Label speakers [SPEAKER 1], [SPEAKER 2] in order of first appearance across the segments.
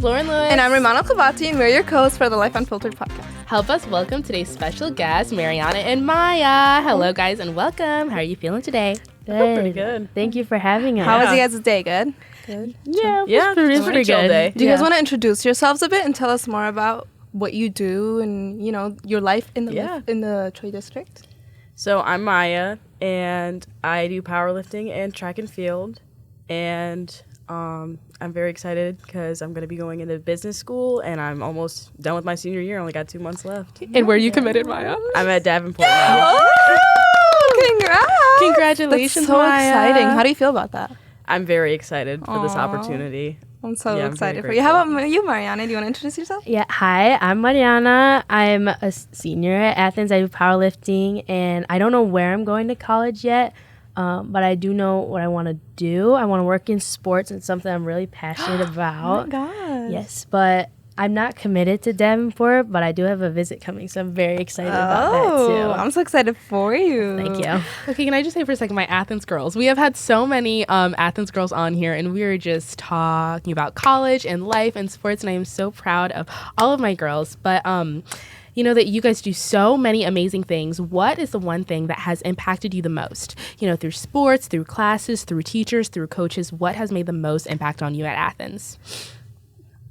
[SPEAKER 1] is Lauren Lewis.
[SPEAKER 2] And I'm Mariana, and we're your co-hosts for the Life Unfiltered podcast.
[SPEAKER 1] Help us welcome today's special guests, Mariana and Maya. Hello, guys, and welcome. How are you feeling today?
[SPEAKER 3] Good. I feel pretty good.
[SPEAKER 1] Thank you for having us.
[SPEAKER 2] How was you guys' day? Good?
[SPEAKER 1] Good.
[SPEAKER 3] Yeah,
[SPEAKER 1] it's pretty good.
[SPEAKER 3] Day.
[SPEAKER 2] Do you guys want to introduce yourselves a bit and tell us more about what you do and, you know, your life in the Troy district?
[SPEAKER 3] So I'm Maya, and I do powerlifting and track and field, and I'm very excited because I'm going to be going into business school, and I'm almost done with my senior year. I only got 2 months left.
[SPEAKER 1] And where are you committed, Maya?
[SPEAKER 3] I'm at Davenport now.
[SPEAKER 2] Oh, congrats!
[SPEAKER 1] Congratulations,
[SPEAKER 2] That's so
[SPEAKER 1] Maya.
[SPEAKER 2] exciting. How do you feel about that?
[SPEAKER 3] I'm very excited for this opportunity.
[SPEAKER 2] I'm so
[SPEAKER 3] I'm
[SPEAKER 2] excited
[SPEAKER 3] very
[SPEAKER 2] for you. How about you, Mariana? Do you want to introduce yourself?
[SPEAKER 4] Yeah, hi, I'm Mariana. I'm a senior at Athens. I do powerlifting, and I don't know where I'm going to college yet, but I do know what I want to do. I want to work in sports. It's something I'm really passionate about.
[SPEAKER 2] Oh, my God.
[SPEAKER 4] Yes, but I'm not committed to Davenport, but I do have a visit coming, so I'm very excited about that, too.
[SPEAKER 2] I'm so excited for you.
[SPEAKER 4] Thank you.
[SPEAKER 1] Okay, can I just say for a second, my Athens girls. We have had so many Athens girls on here, and we were just talking about college and life and sports, and I am so proud of all of my girls. But you know that you guys do so many amazing things. What is the one thing that has impacted you the most? You know, through sports, through classes, through teachers, through coaches. What has made the most impact on you at Athens?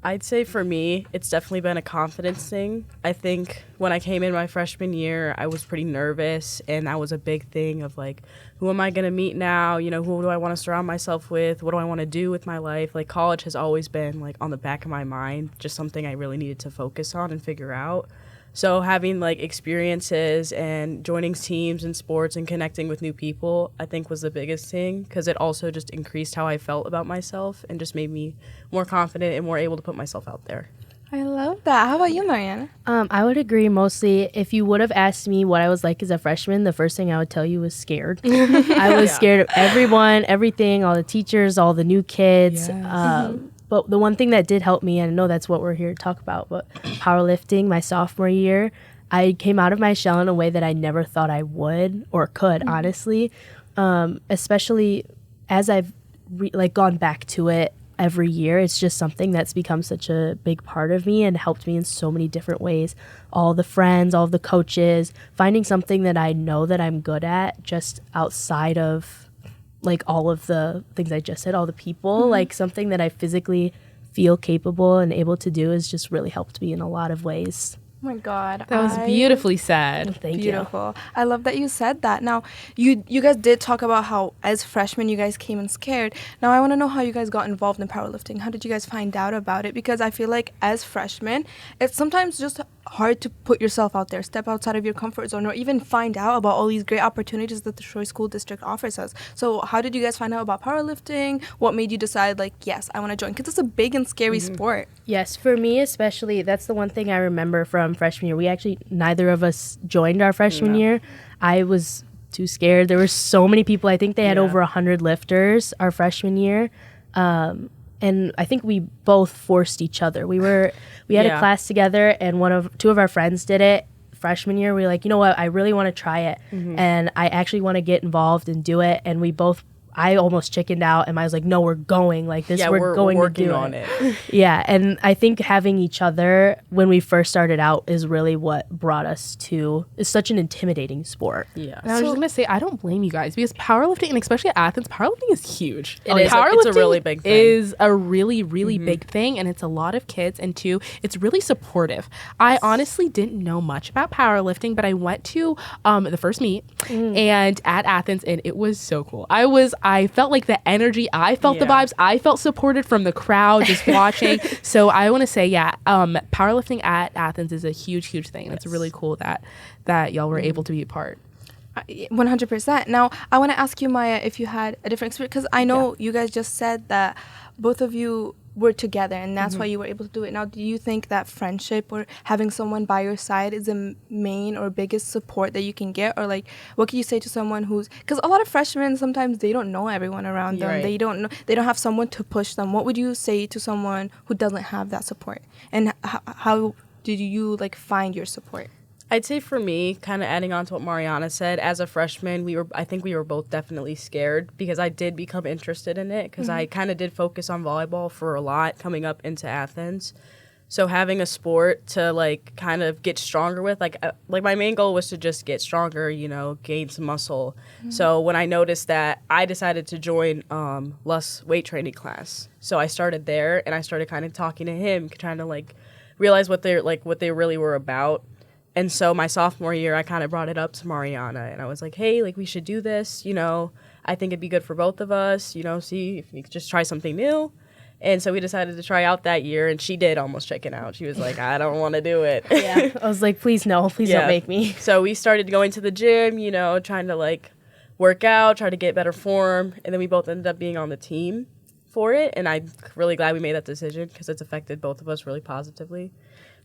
[SPEAKER 3] I'd say for me, it's definitely been a confidence thing. I think when I came in my freshman year, I was pretty nervous, and that was a big thing of like, who am I going to meet now? You know, who do I want to surround myself with? What do I want to do with my life? Like, college has always been like on the back of my mind, just something I really needed to focus on and figure out. So having like experiences and joining teams and sports and connecting with new people, I think was the biggest thing, because it also just increased how I felt about myself and just made me more confident and more able to put myself out there.
[SPEAKER 2] I love that. How about you, Mariana?
[SPEAKER 4] I would agree mostly. If you would have asked me what I was like as a freshman, the first thing I would tell you was scared. I was scared of everyone, everything, all the teachers, all the new kids.
[SPEAKER 2] Yes.
[SPEAKER 4] But the one thing that did help me, and I know that's what we're here to talk about, but powerlifting my sophomore year, I came out of my shell in a way that I never thought I would or could, honestly. Especially as I've gone back to it every year. It's just something that's become such a big part of me and helped me in so many different ways. All the friends, all the coaches, finding something that I know that I'm good at just outside of like all of the things I just said, all the people, like something that I physically feel capable and able to do has just really helped me in a lot of ways.
[SPEAKER 2] Oh my God.
[SPEAKER 1] That was beautifully said.
[SPEAKER 4] Thank you.
[SPEAKER 2] Beautiful. I love that you said that. Now, you guys did talk about how as freshmen you guys came in scared. Now, I want to know how you guys got involved in powerlifting. How did you guys find out about it? Because I feel like as freshmen, it's sometimes just hard to put yourself out there, step outside of your comfort zone, or even find out about all these great opportunities that the Troy School District offers us. So how did you guys find out about powerlifting? What made you decide, like, yes, I want to join? Because it's a big and scary sport.
[SPEAKER 4] Yes, for me especially, that's the one thing I remember from freshman year. We actually, neither of us joined our freshman year. I was too scared. There were so many people. I think they had over 100 lifters our freshman year. And I think we both forced each other. We had a class together, and two of our friends did it freshman year. We were like, you know what, I really want to try it. And I actually want to get involved and do it. And I almost chickened out, and I was like, no, we're going like this. We're going
[SPEAKER 3] working
[SPEAKER 4] to do
[SPEAKER 3] on
[SPEAKER 4] it.
[SPEAKER 3] it.
[SPEAKER 4] And I think having each other when we first started out is really what brought us to. It's such an intimidating sport.
[SPEAKER 3] Yeah.
[SPEAKER 1] And I was just going to say, I don't blame you guys, because powerlifting, and especially at Athens, powerlifting is huge.
[SPEAKER 3] Powerlifting it's a really big thing.
[SPEAKER 1] Is a really, really big thing, and it's a lot of kids, and two, it's really supportive. I honestly didn't know much about powerlifting, but I went to the first meet and at Athens, and it was so cool. I felt like the energy, I felt the vibes, I felt supported from the crowd just watching. So I want to say, powerlifting at Athens is a huge, huge thing. And it's really cool that y'all were able to be a part.
[SPEAKER 2] 100%. Now, I want to ask you, Maya, if you had a different experience, because I know you guys just said that both of you were together, and that's why you were able to do it. Now, do you think that friendship or having someone by your side is the main or biggest support that you can get? Or like, what can you say to someone because a lot of freshmen, sometimes they don't know everyone around them.
[SPEAKER 3] Right.
[SPEAKER 2] They don't have someone to push them. What would you say to someone who doesn't have that support? And how did you like find your support?
[SPEAKER 3] I'd say for me, kind of adding on to what Mariana said, as a freshman, I think we were both definitely scared because I did become interested in it because I kind of did focus on volleyball for a lot coming up into Athens. So having a sport to like kind of get stronger with, like my main goal was to just get stronger, you know, gain some muscle. So when I noticed that, I decided to join Lust's weight training class. So I started there and I started kind of talking to him, trying to like realize what they really were about. And so my sophomore year, I kind of brought it up to Mariana, and I was like, hey, like, we should do this, you know. I think it'd be good for both of us, you know, see if we could just try something new. And so we decided to try out that year, and she did almost chicken out. She was like, I don't want to do it.
[SPEAKER 4] Yeah, I was like, please no, please don't make me.
[SPEAKER 3] So we started going to the gym, you know, trying to, like, work out, try to get better form, and then we both ended up being on the team for it, and I'm really glad we made that decision because it's affected both of us really positively.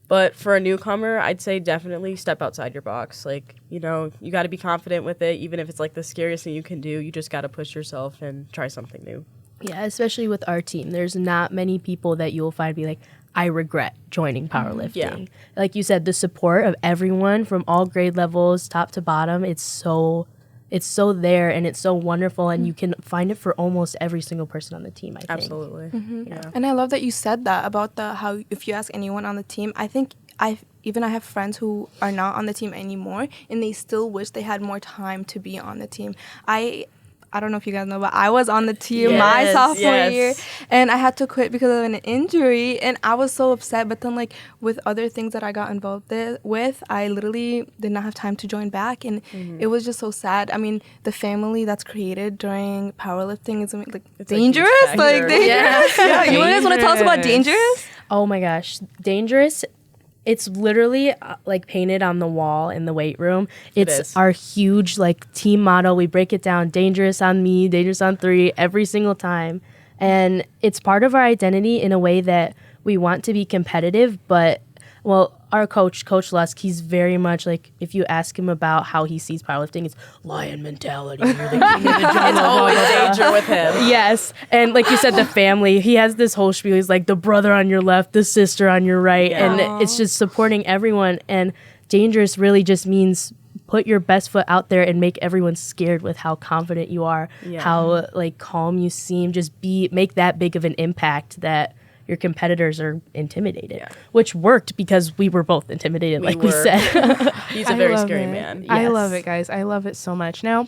[SPEAKER 3] But for a newcomer, I'd say definitely step outside your box. Like, you know, you got to be confident with it. Even if it's like the scariest thing you can do, you just got to push yourself and try something new.
[SPEAKER 4] Yeah, especially with our team. There's not many people that you'll find be like, I regret joining powerlifting.
[SPEAKER 3] Yeah.
[SPEAKER 4] Like you said, the support of everyone from all grade levels, top to bottom, it's so there and it's so wonderful, and you can find it for almost every single person on the team, I think.
[SPEAKER 3] Absolutely.
[SPEAKER 4] Yeah.
[SPEAKER 2] And I love that you said that about how if you ask anyone on the team, I think I have friends who are not on the team anymore, and they still wish they had more time to be on the team. I don't know if you guys know, but I was on the team my sophomore year, and I had to quit because of an injury, and I was so upset. But then, like, with other things that I got involved with, I literally did not have time to join back, and it was just so sad. I mean, the family that's created during powerlifting is, like, it's dangerous. Like, dangerous. Yeah. You guys want to tell us about dangerous?
[SPEAKER 4] Oh my gosh, dangerous. It's literally like painted on the wall in the weight room. It's our huge like team motto. We break it down: dangerous on me, dangerous on 3, every single time. And it's part of our identity in a way that we want to be competitive. But, well, our Coach Lusk, he's very much like, if you ask him about how he sees powerlifting, it's lion mentality. You're the king of the jungle.
[SPEAKER 3] It's always danger with him.
[SPEAKER 4] Yes. And like you said, the family, he has this whole spiel. He's like, the brother on your left, the sister on your right. Yeah. And it's just supporting everyone. And dangerous really just means put your best foot out there and make everyone scared with how confident you are, how like calm you seem. Just make that big of an impact that your competitors are intimidated, which worked because we were both intimidated, we said.
[SPEAKER 3] He's a very scary man.
[SPEAKER 1] Yes. I love it, guys. I love it so much. Now,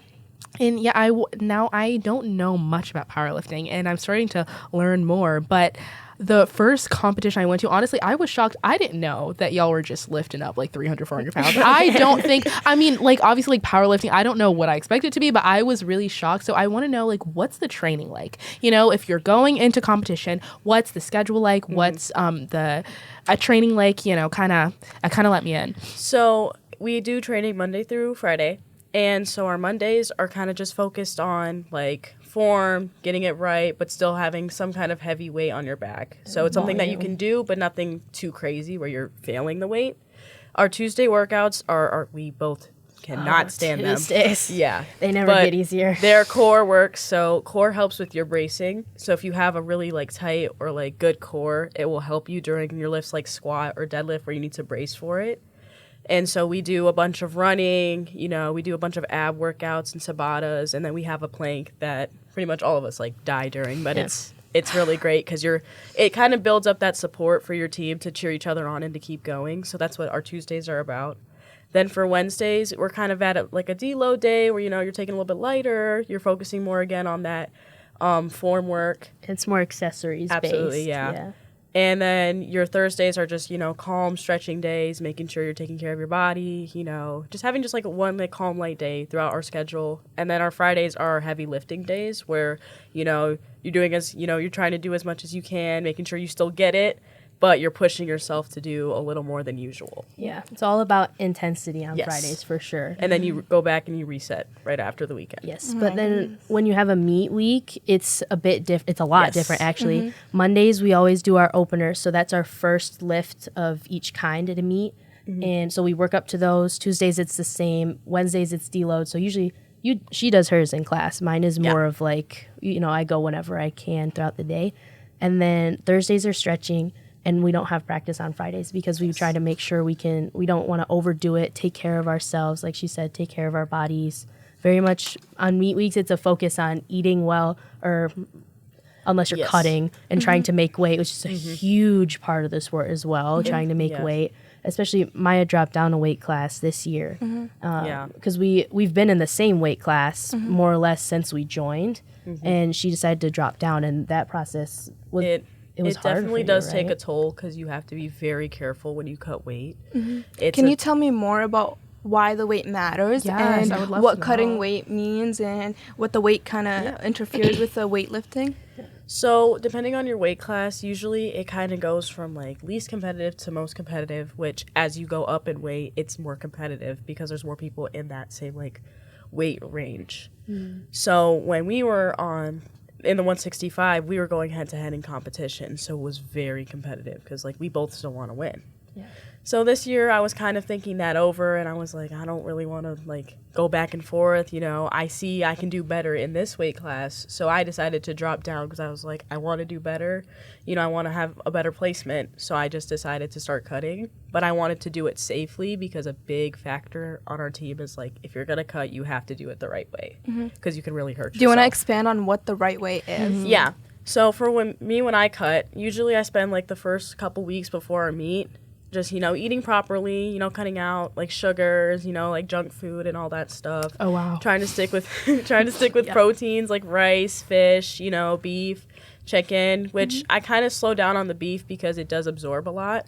[SPEAKER 1] I don't know much about powerlifting, and I'm starting to learn more, but the first competition I went to, honestly, I was shocked. I didn't know that y'all were just lifting up like 300, 400 pounds. I don't think, I mean, like, obviously, like, powerlifting, I don't know what I expected it to be, but I was really shocked. So I want to know, like, what's the training like? You know, if you're going into competition, what's the schedule like? What's the training like? You know, kind of let me in.
[SPEAKER 3] So we do training Monday through Friday. And so our Mondays are kind of just focused on, like, form, getting it right, but still having some kind of heavy weight on your back. So it's something that you can do, but nothing too crazy where you're failing the weight. Our Tuesday workouts are we both cannot stand
[SPEAKER 4] Tuesdays.
[SPEAKER 3] them. Yeah.
[SPEAKER 4] They never get easier.
[SPEAKER 3] Their core works. So core helps with your bracing. So if you have a really like tight or like good core, it will help you during your lifts like squat or deadlift where you need to brace for it. And so we do a bunch of running, you know, we do a bunch of ab workouts and Tabatas, and then we have a plank that pretty much all of us like die during, but it's really great because it kind of builds up that support for your team to cheer each other on and to keep going. So that's what our Tuesdays are about. Then for Wednesdays, we're kind of at like a deload day where, you know, you're taking a little bit lighter, you're focusing more again on that form work.
[SPEAKER 4] It's more accessories based.
[SPEAKER 3] Absolutely, yeah. And then your Thursdays are just, you know, calm stretching days, making sure you're taking care of your body, you know, just having just like one like calm light day throughout our schedule. And then our Fridays are heavy lifting days where, you know, you're trying to do as much as you can, making sure you still get it, but you're pushing yourself to do a little more than usual.
[SPEAKER 4] Yeah, it's all about intensity on Fridays for sure.
[SPEAKER 3] And then you go back and you reset right after the weekend.
[SPEAKER 4] Yes, but then when you have a meet week, it's a bit different. It's a lot different, actually. Mondays, we always do our opener, so that's our first lift of each kind at a meet. And so we work up to those. Tuesdays, it's the same. Wednesdays, it's deload. So usually she does hers in class. Mine is more of like, you know, I go whenever I can throughout the day. And then Thursdays are stretching. and we don't have practice on Fridays because we try to make sure we don't want to overdo it, take care of ourselves, like she said, take care of our bodies. Very much on meet weeks, it's a focus on eating well, or unless you're cutting and trying to make weight, which is a huge part of the sport as well, trying to make weight. Especially Maya dropped down a weight class this year because we've been in the same weight class more or less since we joined, and she decided to drop down, and that process was it was hard. It
[SPEAKER 3] definitely
[SPEAKER 4] for
[SPEAKER 3] does
[SPEAKER 4] you,
[SPEAKER 3] take
[SPEAKER 4] right?
[SPEAKER 3] a toll because you have to be very careful when you cut weight.
[SPEAKER 2] Can you tell me more about why the weight matters
[SPEAKER 1] Yes, I would
[SPEAKER 2] and
[SPEAKER 1] love
[SPEAKER 2] what
[SPEAKER 1] to
[SPEAKER 2] cutting
[SPEAKER 1] know.
[SPEAKER 2] weight means and what the weight kind of interferes with the weightlifting?
[SPEAKER 3] So depending on your weight class, usually it kind of goes from like least competitive to most competitive, which as you go up in weight, it's more competitive because there's more people in that same like weight range. So when we were in the 165, we were going head to head in competition. So it was very competitive because like we both still want to win.
[SPEAKER 4] Yeah.
[SPEAKER 3] So this year I was kind of thinking that over, and I was like, I don't really want to like go back and forth. You know, I see I can do better in this weight class. So I decided to drop down because I was like, I want to do better. You know, I want to have a better placement. So I just decided to start cutting, but I wanted to do it safely because a big factor on our team is like, if you're going to cut, you have to do it the right way because you can really hurt yourself.
[SPEAKER 2] Do you want to expand on what the right way is?
[SPEAKER 3] Yeah. So for when I cut, usually I spend like the first couple weeks before our meet just, you know, eating properly, you know, cutting out like sugars, you know, like junk food and all that stuff.
[SPEAKER 1] Oh, wow.
[SPEAKER 3] Trying to stick with proteins like rice, fish, you know, beef, chicken, which I kind of slow down on the beef because it does absorb a lot.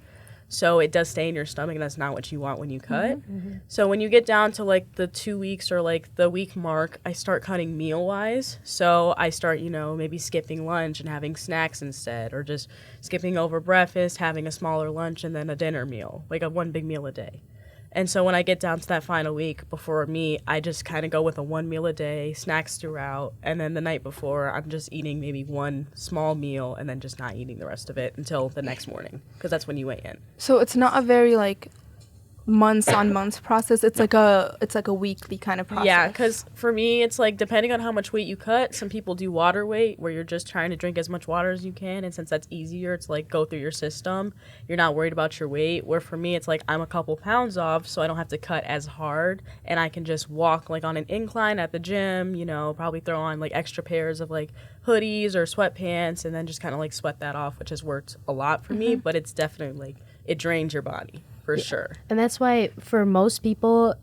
[SPEAKER 3] So it does stay in your stomach, and that's not what you want when you cut. So when you get down to like the 2 weeks or like the week mark, I start cutting meal-wise. So I start, you know, maybe skipping lunch and having snacks instead, or just skipping over breakfast, having a smaller lunch, and then a dinner meal, like a one big meal a day. And so when I get down to that final week before me, I just kind of go with a one meal a day, snacks throughout, and then the night before, I'm just eating maybe one small meal and then just not eating the rest of it until the next morning, because that's when you weigh in.
[SPEAKER 2] So it's not a very like months on months process. It's like a weekly kind of process.
[SPEAKER 3] Yeah, because for me, it's like depending on how much weight you cut, some people do water weight where you're just trying to drink as much water as you can. And since that's easier, it's like go through your system. You're not worried about your weight. Where for me, it's like I'm a couple pounds off, so I don't have to cut as hard. And I can just walk like on an incline at the gym, you know, probably throw on like extra pairs of like hoodies or sweatpants and then just kind of like sweat that off, which has worked a lot for me. But it's definitely like it drains your body. For sure.
[SPEAKER 4] And that's why for most people,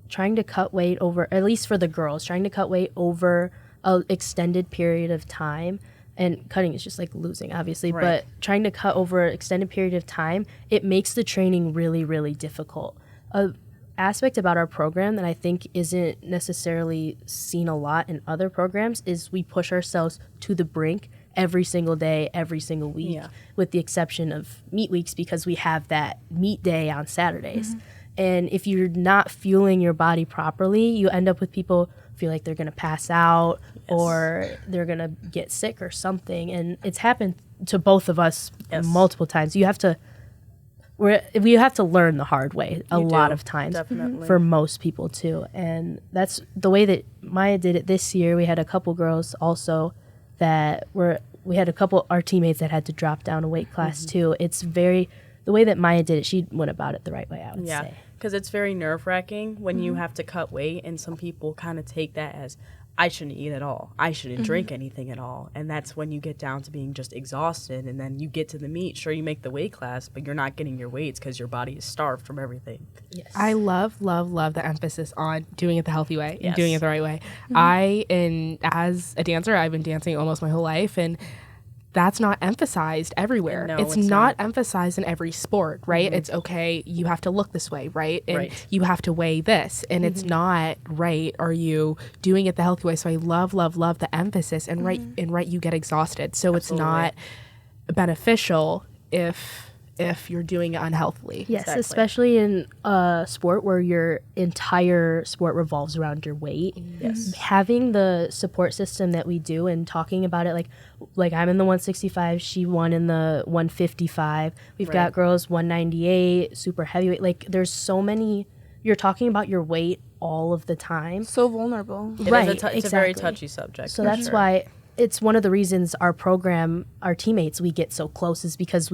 [SPEAKER 4] trying to cut weight over, at least for the girls, trying to cut weight over an extended period of time, and cutting is just like losing, obviously, but trying to cut over an extended period of time, it makes the training really, really difficult. An aspect about our program that I think isn't necessarily seen a lot in other programs is we push ourselves to the brink every single day, every single week, with the exception of meet weeks because we have that meet day on Saturdays. And if you're not fueling your body properly, you end up with people feel like they're going to pass out or they're going to get sick or something. And it's happened to both of us multiple times. We have to learn the hard way a lot of times, for most people too. And that's the way that Maya did it this year. We had a couple girls also we had a couple our teammates that had to drop down a weight class too. It's the way that Maya did it, she went about it the right way, I would say.
[SPEAKER 3] Because it's very nerve-wracking when you have to cut weight, and some people kind of take that as I shouldn't eat at all, I shouldn't drink anything at all. And that's when you get down to being just exhausted, and then you get to the meet. Sure, you make the weight class, but you're not getting your weights because your body is starved from everything.
[SPEAKER 1] Yes. I love the emphasis on doing it the healthy way and doing it the right way. As a dancer, I've been dancing almost my whole life, and that's not emphasized everywhere.
[SPEAKER 3] No,
[SPEAKER 1] it's not emphasized in every sport, right? It's okay, you have to look this way, right? And you have to weigh this, and it's not right. Are you doing it the healthy way? So I love the emphasis, and you get exhausted. So it's not beneficial if you're doing it unhealthily.
[SPEAKER 4] Yes, especially in a sport where your entire sport revolves around your weight.
[SPEAKER 3] Yes.
[SPEAKER 4] Having the support system that we do and talking about it, like I'm in the 165, she won in the 155. We've got girls 198, super heavyweight. Like there's so many, you're talking about your weight all of the time.
[SPEAKER 2] So vulnerable.
[SPEAKER 3] It's a very touchy subject.
[SPEAKER 4] So that's why it's one of the reasons our program, our teammates, we get so close is because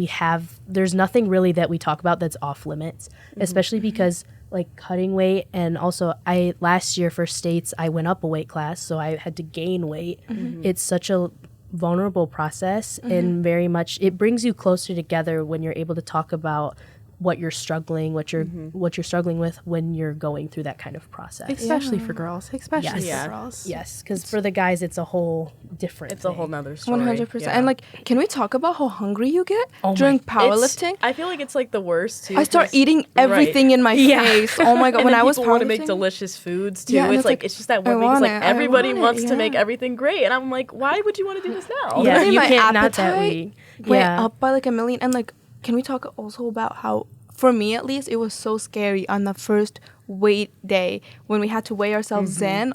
[SPEAKER 4] there's nothing really that we talk about that's off limits, especially because like cutting weight. And also last year for states, I went up a weight class, so I had to gain weight. It's such a vulnerable process, and very much it brings you closer together when you're able to talk about what you're struggling with when you're going through that kind of process.
[SPEAKER 1] Especially for girls. Especially for girls.
[SPEAKER 4] Yes, because for the guys, it's a whole different
[SPEAKER 3] It's a whole nother story.
[SPEAKER 2] 100%.
[SPEAKER 3] Yeah.
[SPEAKER 2] And like, can we talk about how hungry you get during powerlifting?
[SPEAKER 3] I feel like it's like the worst too.
[SPEAKER 2] I start eating everything in my face. Oh my god!
[SPEAKER 3] And
[SPEAKER 2] when
[SPEAKER 3] then
[SPEAKER 2] I was
[SPEAKER 3] people want to
[SPEAKER 2] powerlifting,
[SPEAKER 3] make delicious foods too.
[SPEAKER 2] Yeah, and
[SPEAKER 3] it's
[SPEAKER 2] it's
[SPEAKER 3] like
[SPEAKER 2] like,
[SPEAKER 3] it's just that
[SPEAKER 2] I
[SPEAKER 3] one thing. It's
[SPEAKER 2] want
[SPEAKER 3] like
[SPEAKER 2] it, I
[SPEAKER 3] everybody
[SPEAKER 2] want it,
[SPEAKER 3] wants to make
[SPEAKER 2] yeah.
[SPEAKER 3] everything great, and I'm like, why would you want to do this now?
[SPEAKER 4] Yeah,
[SPEAKER 2] literally
[SPEAKER 4] you
[SPEAKER 2] my
[SPEAKER 4] can't not that
[SPEAKER 2] appetite
[SPEAKER 4] week.
[SPEAKER 2] went
[SPEAKER 4] Yeah.
[SPEAKER 2] up by like a million. And like, can we talk also about how, for me at least, it was so scary on the first weight day when we had to weigh ourselves in.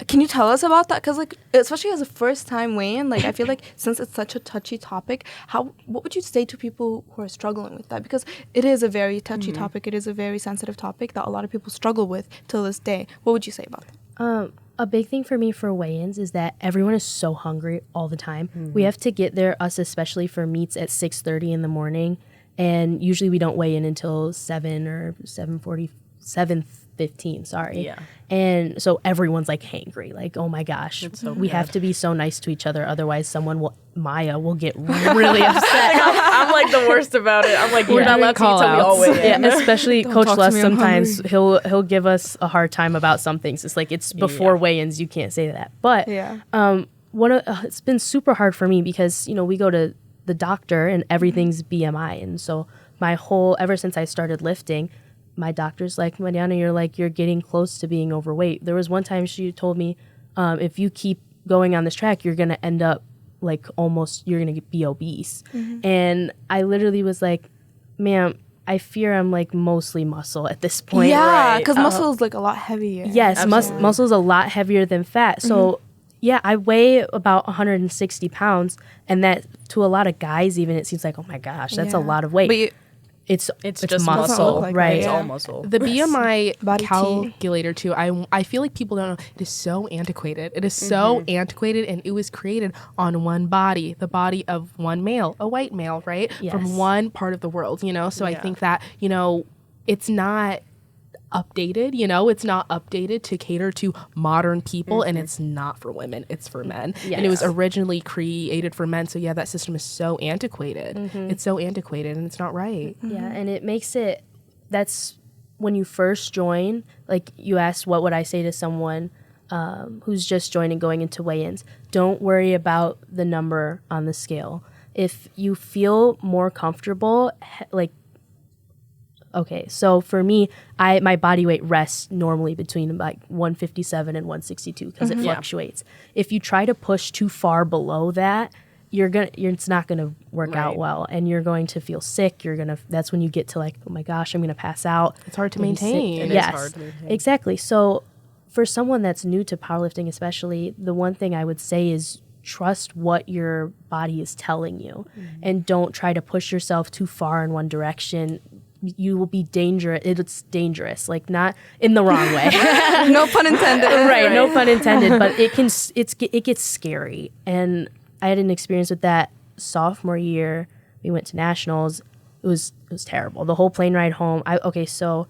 [SPEAKER 2] Can you tell us about that? Because like, especially as a first time weigh-in, like I feel like since it's such a touchy topic, what would you say to people who are struggling with that? Because it is a very touchy topic. It is a very sensitive topic that a lot of people struggle with till this day. What would you say about that?
[SPEAKER 4] A big thing for me for weigh-ins is that everyone is so hungry all the time. We have to get there, us especially for meets, at 6:30 in the morning. And usually we don't weigh in until 7 or 7:15, sorry.
[SPEAKER 3] Yeah.
[SPEAKER 4] And so everyone's like hangry, like, oh my gosh,
[SPEAKER 3] so
[SPEAKER 4] we
[SPEAKER 3] bad.
[SPEAKER 4] have to be so nice to each other. Otherwise Maya will get really upset.
[SPEAKER 3] I'm like the worst about it. I'm like, we're not allowed to eat till we all weigh in.
[SPEAKER 4] Yeah, especially
[SPEAKER 2] Don't
[SPEAKER 4] Coach
[SPEAKER 2] talk to
[SPEAKER 4] Les,
[SPEAKER 2] me, I'm
[SPEAKER 4] sometimes he'll give us a hard time about some things. It's like, it's before weigh-ins, you can't say that. But it's been super hard for me because, we go to the doctor and everything's BMI. And so ever since I started lifting, my doctor's like, Mariana, you're getting close to being overweight. There was one time she told me, if you keep going on this track, you're going to end up like you're going to be obese. And I literally was like, ma'am, I fear I'm like mostly muscle at this point.
[SPEAKER 2] Yeah,
[SPEAKER 3] Right.
[SPEAKER 2] because muscle is like a lot heavier.
[SPEAKER 4] Yes, muscle is a lot heavier than fat. So yeah, I weigh about 160 pounds, and that to a lot of guys even, it seems like, oh my gosh, that's a lot of weight.
[SPEAKER 2] But
[SPEAKER 4] it's
[SPEAKER 3] just
[SPEAKER 4] muscle,
[SPEAKER 3] muscle,
[SPEAKER 2] like
[SPEAKER 4] right?
[SPEAKER 3] It's
[SPEAKER 2] Yeah.
[SPEAKER 3] all muscle.
[SPEAKER 1] The BMI
[SPEAKER 2] Body T.
[SPEAKER 1] calculator too, I feel like people don't know, it is so antiquated. It is so antiquated, and it was created on one body, the body of one male, a white male, right?
[SPEAKER 4] Yes.
[SPEAKER 1] From one part of the world, So I think that, it's not updated, it's not updated to cater to modern people, and it's not for women, it's for men. And it was originally created for men, so yeah, that system is so antiquated. It's so antiquated, and it's not right.
[SPEAKER 4] Yeah, and it makes it, that's when you first join, like you asked, what would I say to someone who's just joining, going into weigh-ins? Don't worry about the number on the scale. If you feel more comfortable, okay, so for me, my body weight rests normally between like 157 and 162 because it fluctuates. If you try to push too far below that, it's not gonna work out well, and you're going to feel sick. That's when you get to like, oh my gosh, I'm gonna pass out.
[SPEAKER 1] It's hard to
[SPEAKER 4] Maybe sick.
[SPEAKER 1] maintain.
[SPEAKER 3] It is
[SPEAKER 4] Yes,
[SPEAKER 3] hard to maintain.
[SPEAKER 4] exactly. So for someone that's new to powerlifting, especially, the one thing I would say is trust what your body is telling you, and don't try to push yourself too far in one direction. You will be dangerous. It's dangerous, like not in the wrong way.
[SPEAKER 2] No pun intended.
[SPEAKER 4] Right, no pun intended. But it gets scary, and I had an experience with that sophomore year. We went to nationals. It was terrible. The whole plane ride home. So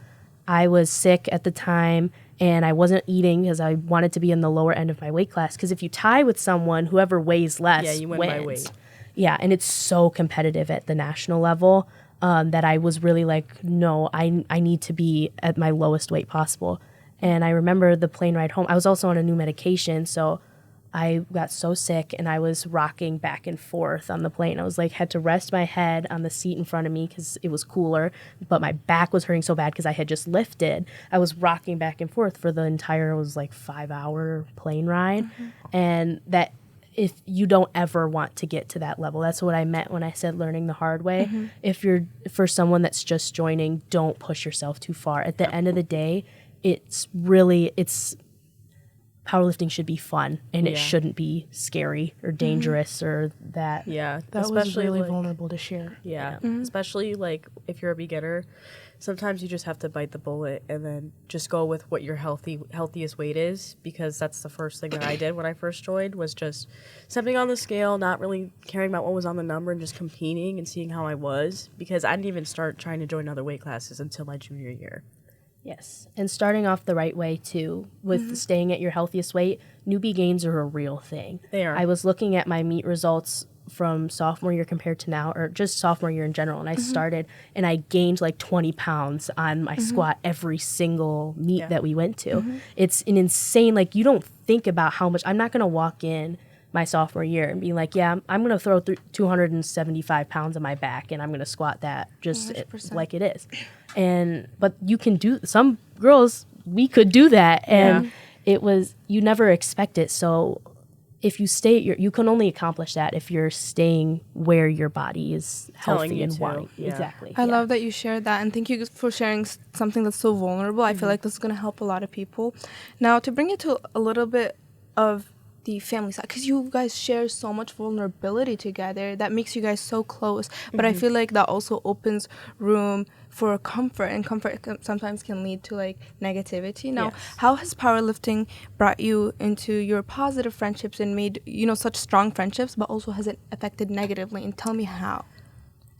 [SPEAKER 4] I was sick at the time, and I wasn't eating because I wanted to be in the lower end of my weight class. Because if you tie with someone, whoever weighs less,
[SPEAKER 3] you win
[SPEAKER 4] wins.
[SPEAKER 3] by weight.
[SPEAKER 4] Yeah, and it's so competitive at the national level. That I was really like, no, I need to be at my lowest weight possible. And I remember the plane ride home. I was also on a new medication, so I got so sick, and I was rocking back and forth on the plane. I was like, had to rest my head on the seat in front of me because it was cooler, but my back was hurting so bad because I had just lifted. I was rocking back and forth for the entire, it was like 5-hour plane ride. And that, if you don't ever want to get to that level. That's what I meant when I said learning the hard way. If you're, for someone that's just joining, don't push yourself too far. At the end of the day, powerlifting should be fun and it
[SPEAKER 3] Yeah.
[SPEAKER 4] shouldn't be scary or dangerous or that.
[SPEAKER 3] Yeah,
[SPEAKER 1] That was
[SPEAKER 3] especially
[SPEAKER 1] really
[SPEAKER 3] like,
[SPEAKER 1] vulnerable to share.
[SPEAKER 3] Yeah, especially like if you're a beginner, sometimes you just have to bite the bullet and then just go with what your healthiest weight is, because that's the first thing that I did when I first joined, was just stepping on the scale, not really caring about what was on the number and just competing and seeing how I was, because I didn't even start trying to join other weight classes until my junior year.
[SPEAKER 4] Yes. And starting off the right way too, with staying at your healthiest weight, newbie gains are a real thing.
[SPEAKER 3] They are.
[SPEAKER 4] I was looking at my meet results from sophomore year compared to now, or just sophomore year in general, and I started and I gained like 20 pounds on my squat every single meet that we went to. It's an insane, like, you don't think about how much. I'm not going to walk in my sophomore year and be like, yeah, I'm going to throw 275 pounds on my back and I'm going to squat that just like it is. But you can do, some girls, we could do that. And it was, you never expect it. So if you stay at you can only accomplish that if you're staying where your body is
[SPEAKER 3] Telling
[SPEAKER 4] healthy
[SPEAKER 3] you
[SPEAKER 4] and
[SPEAKER 3] to.
[SPEAKER 4] wanting.
[SPEAKER 3] Yeah.
[SPEAKER 4] Exactly.
[SPEAKER 2] I love that you shared that, and thank you for sharing something that's so vulnerable. I feel like this is going to help a lot of people. Now, to bring it to a little bit of the family side, because you guys share so much vulnerability together that makes you guys so close, but I feel like that also opens room for comfort, and comfort sometimes can lead to like negativity. Now, how has powerlifting brought you into your positive friendships and made, you know, such strong friendships, but also has it affected negatively? And tell me how.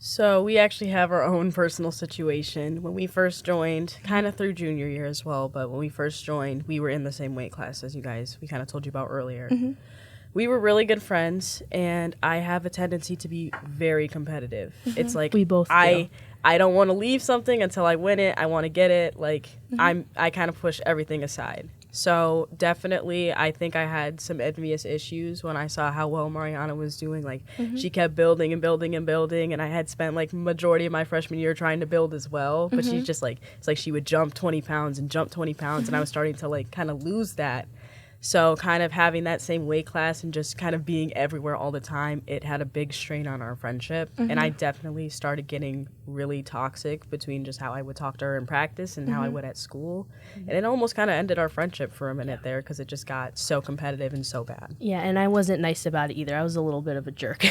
[SPEAKER 3] So we actually have our own personal situation. When we first joined, kind of through junior year as well, but when we first joined, we were in the same weight class as you guys, we kind of told you about earlier. We were really good friends, and I have a tendency to be very competitive. It's like,
[SPEAKER 4] We both do.
[SPEAKER 3] I don't want to leave something until I win it. I want to get it. Like, I kind of push everything aside. So definitely, I think I had some envious issues when I saw how well Mariana was doing. Like, she kept building and building and building, and I had spent like majority of my freshman year trying to build as well. But she's just like, it's like she would jump 20 pounds and jump 20 pounds, and I was starting to like kind of lose that. So kind of having that same weight class and just kind of being everywhere all the time, it had a big strain on our friendship. And I definitely started getting really toxic between just how I would talk to her in practice and how I would at school. And it almost kind of ended our friendship for a minute there, because it just got so competitive and so bad.
[SPEAKER 4] Yeah, and I wasn't nice about it either. I was a little bit of a jerk.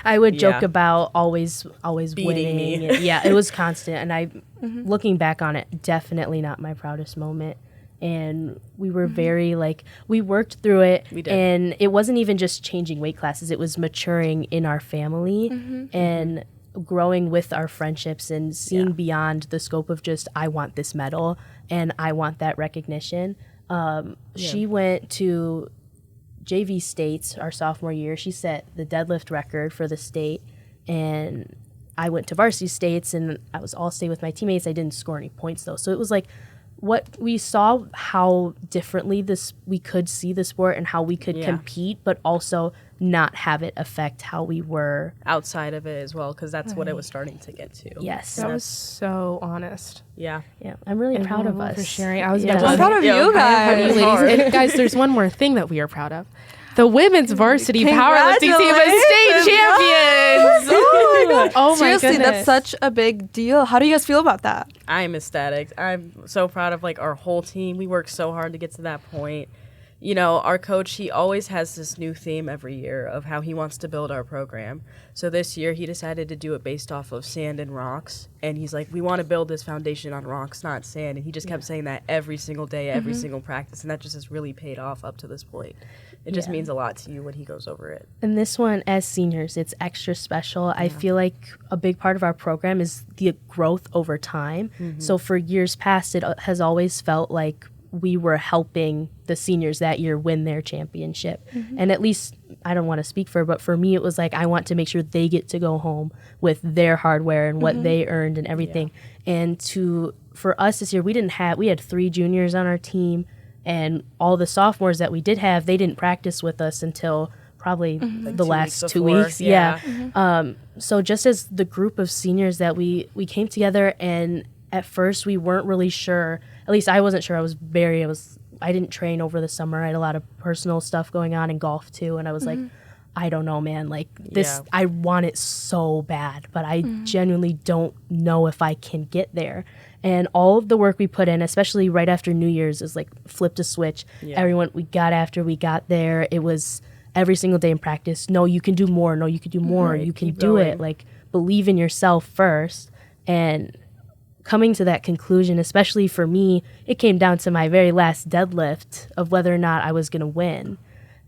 [SPEAKER 4] I would joke about always
[SPEAKER 3] Beating
[SPEAKER 4] winning.
[SPEAKER 3] me.
[SPEAKER 4] And yeah, it was constant. And I, looking back on it, definitely not my proudest moment. And we were very like, we worked through it.
[SPEAKER 3] We did.
[SPEAKER 4] And it wasn't even just changing weight classes. It was maturing in our family and growing with our friendships and seeing beyond the scope of just, I want this medal and I want that recognition. She went to JV states our sophomore year. She set the deadlift record for the state, and I went to varsity states, and I was all state with my teammates. I didn't score any points though. So it was like, what we saw, how differently we could see the sport and how we could compete, but also not have it affect how we were
[SPEAKER 3] Outside of it as well, because that's what it was starting to get to.
[SPEAKER 4] Yes.
[SPEAKER 1] That was so honest.
[SPEAKER 3] Yeah.
[SPEAKER 4] Yeah, I'm really proud of
[SPEAKER 1] Vulnerable
[SPEAKER 4] us
[SPEAKER 1] for sharing. I was
[SPEAKER 4] Yeah.
[SPEAKER 1] about to
[SPEAKER 2] I'm
[SPEAKER 1] say,
[SPEAKER 2] proud of you
[SPEAKER 1] I am proud of
[SPEAKER 2] guys.
[SPEAKER 1] you ladies. And guys, there's one more thing that we are proud of. The women's varsity powerlifting team is state champions.
[SPEAKER 2] Oh my god!
[SPEAKER 1] Oh my
[SPEAKER 2] Seriously,
[SPEAKER 1] goodness.
[SPEAKER 2] that's such a big deal. How do you guys feel about that?
[SPEAKER 3] I'm ecstatic. I'm so proud of like our whole team. We worked so hard to get to that point. You know, our coach, he always has this new theme every year of how he wants to build our program. So this year he decided to do it based off of sand and rocks. And he's like, we want to build this foundation on rocks, not sand. And he just kept saying that every single day, every single practice. And that just has really paid off up to this point. It just means a lot to you when he goes over it.
[SPEAKER 4] And this one, as seniors, it's extra special. I feel like a big part of our program is the growth over time. So for years past, it has always felt like we were helping the seniors that year win their championship. And at least, I don't want to speak for, but for me, it was like, I want to make sure they get to go home with their hardware and what they earned and everything. And for us this year, we had 3 juniors on our team, and all the sophomores that we did have, they didn't practice with us until probably the last 2 weeks. So just as the group of seniors that we came together, and at first we weren't really sure, at least I wasn't sure. I didn't train over the summer. I had a lot of personal stuff going on in golf too. And I was like, I don't know, man, like this, I want it so bad, but I genuinely don't know if I can get there. And all of the work we put in, especially right after New Year's, is like flipped a switch.
[SPEAKER 3] Yeah.
[SPEAKER 4] Everyone, we got there. It was every single day in practice. No, you can do more. No, you can do more.
[SPEAKER 3] Right,
[SPEAKER 4] you can
[SPEAKER 3] keep
[SPEAKER 4] do
[SPEAKER 3] going.
[SPEAKER 4] it. Like, believe in yourself first. And coming to that conclusion, especially for me, it came down to my very last deadlift of whether or not I was going to win.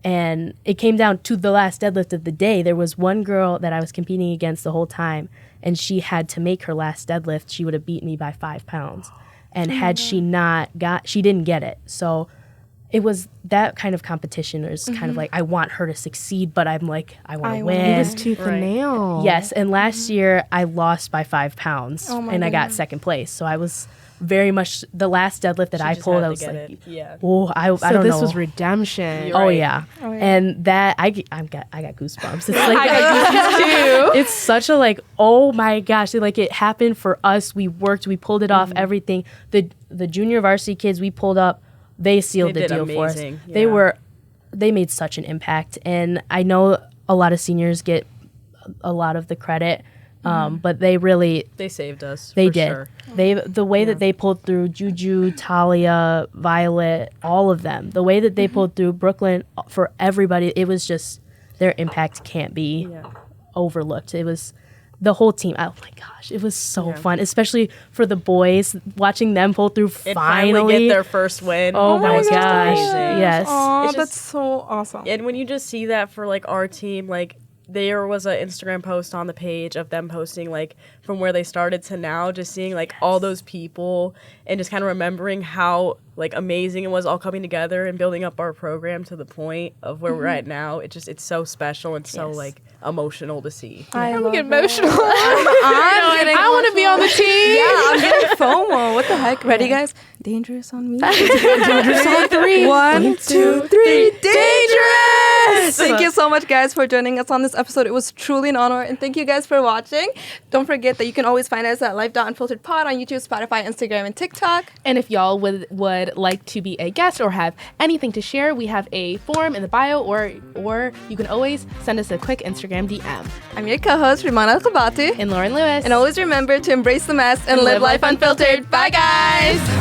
[SPEAKER 4] And it came down to the last deadlift of the day. There was one girl that I was competing against the whole time, and she had to make her last deadlift. She would have beat me by 5 pounds. And had she she didn't get it. So it was that kind of competition. It was kind of like, I want her to succeed, but I'm like, I want to win.
[SPEAKER 1] It was tooth and nail.
[SPEAKER 4] Yes, and last year I lost by 5 pounds, and I got
[SPEAKER 2] goodness.
[SPEAKER 4] second place. So I was very much the last deadlift that I
[SPEAKER 3] just
[SPEAKER 4] pulled.
[SPEAKER 3] had
[SPEAKER 4] I
[SPEAKER 3] to
[SPEAKER 4] was
[SPEAKER 3] get
[SPEAKER 4] like,
[SPEAKER 3] it. Yeah.
[SPEAKER 4] oh, I
[SPEAKER 1] So
[SPEAKER 4] don't
[SPEAKER 1] this
[SPEAKER 4] know.
[SPEAKER 1] was redemption.
[SPEAKER 3] You're
[SPEAKER 4] Oh
[SPEAKER 3] right.
[SPEAKER 4] yeah.
[SPEAKER 2] Oh, yeah.
[SPEAKER 4] And that I got goosebumps. It's like
[SPEAKER 1] I got goosebumps too.
[SPEAKER 4] it's such a like, oh my gosh, like it happened for us. We worked, we pulled it off, everything. The junior varsity kids we pulled up, they sealed
[SPEAKER 3] They
[SPEAKER 4] the
[SPEAKER 3] did
[SPEAKER 4] deal for us.
[SPEAKER 3] amazing,
[SPEAKER 4] They
[SPEAKER 3] yeah.
[SPEAKER 4] made such an impact, and I know a lot of seniors get a lot of the credit, but they
[SPEAKER 3] saved us.
[SPEAKER 4] they
[SPEAKER 3] for
[SPEAKER 4] did.
[SPEAKER 3] Sure.
[SPEAKER 4] The way that they pulled through Juju, Talia, Violet, all of them. The way that they pulled through Brooklyn, for everybody, it was just their impact can't be overlooked. It was the whole team. Oh my gosh, it was so fun, especially for the boys watching them pull through.
[SPEAKER 3] And finally get their first win.
[SPEAKER 4] Oh my
[SPEAKER 3] That was just
[SPEAKER 4] gosh.
[SPEAKER 3] amazing.
[SPEAKER 4] Yes.
[SPEAKER 2] Aw,
[SPEAKER 3] It's
[SPEAKER 2] that's
[SPEAKER 3] just-
[SPEAKER 2] so awesome.
[SPEAKER 3] And when you just see that for like our team, like there was an Instagram post on the page of them posting like from where they started to now, just seeing like all those people and just kind of remembering how like amazing it was all coming together and building up our program to the point of where we're at now. It's so special and so like emotional to see.
[SPEAKER 2] I'm
[SPEAKER 1] get emotional.
[SPEAKER 2] I
[SPEAKER 1] want to be on the team.
[SPEAKER 2] Yeah, I'm getting FOMO. What the heck? Ready, guys? Dangerous on me.
[SPEAKER 1] Dangerous on 3.
[SPEAKER 2] 1, 2, 3. Dangerous! Thank you so much, guys, for joining us on this episode. It was truly an honor, and thank you guys for watching. Don't forget that you can always find us at life.unfiltered pod on YouTube, Spotify, Instagram, and TikTok.
[SPEAKER 1] And if y'all would like to be a guest or have anything to share, we have a form in the bio, or you can always send us a quick Instagram DM.
[SPEAKER 2] I'm your co-host, Mariana Kabati.
[SPEAKER 1] And Lauren Lewis.
[SPEAKER 2] And always remember to embrace the mess and live life unfiltered. Bye, guys!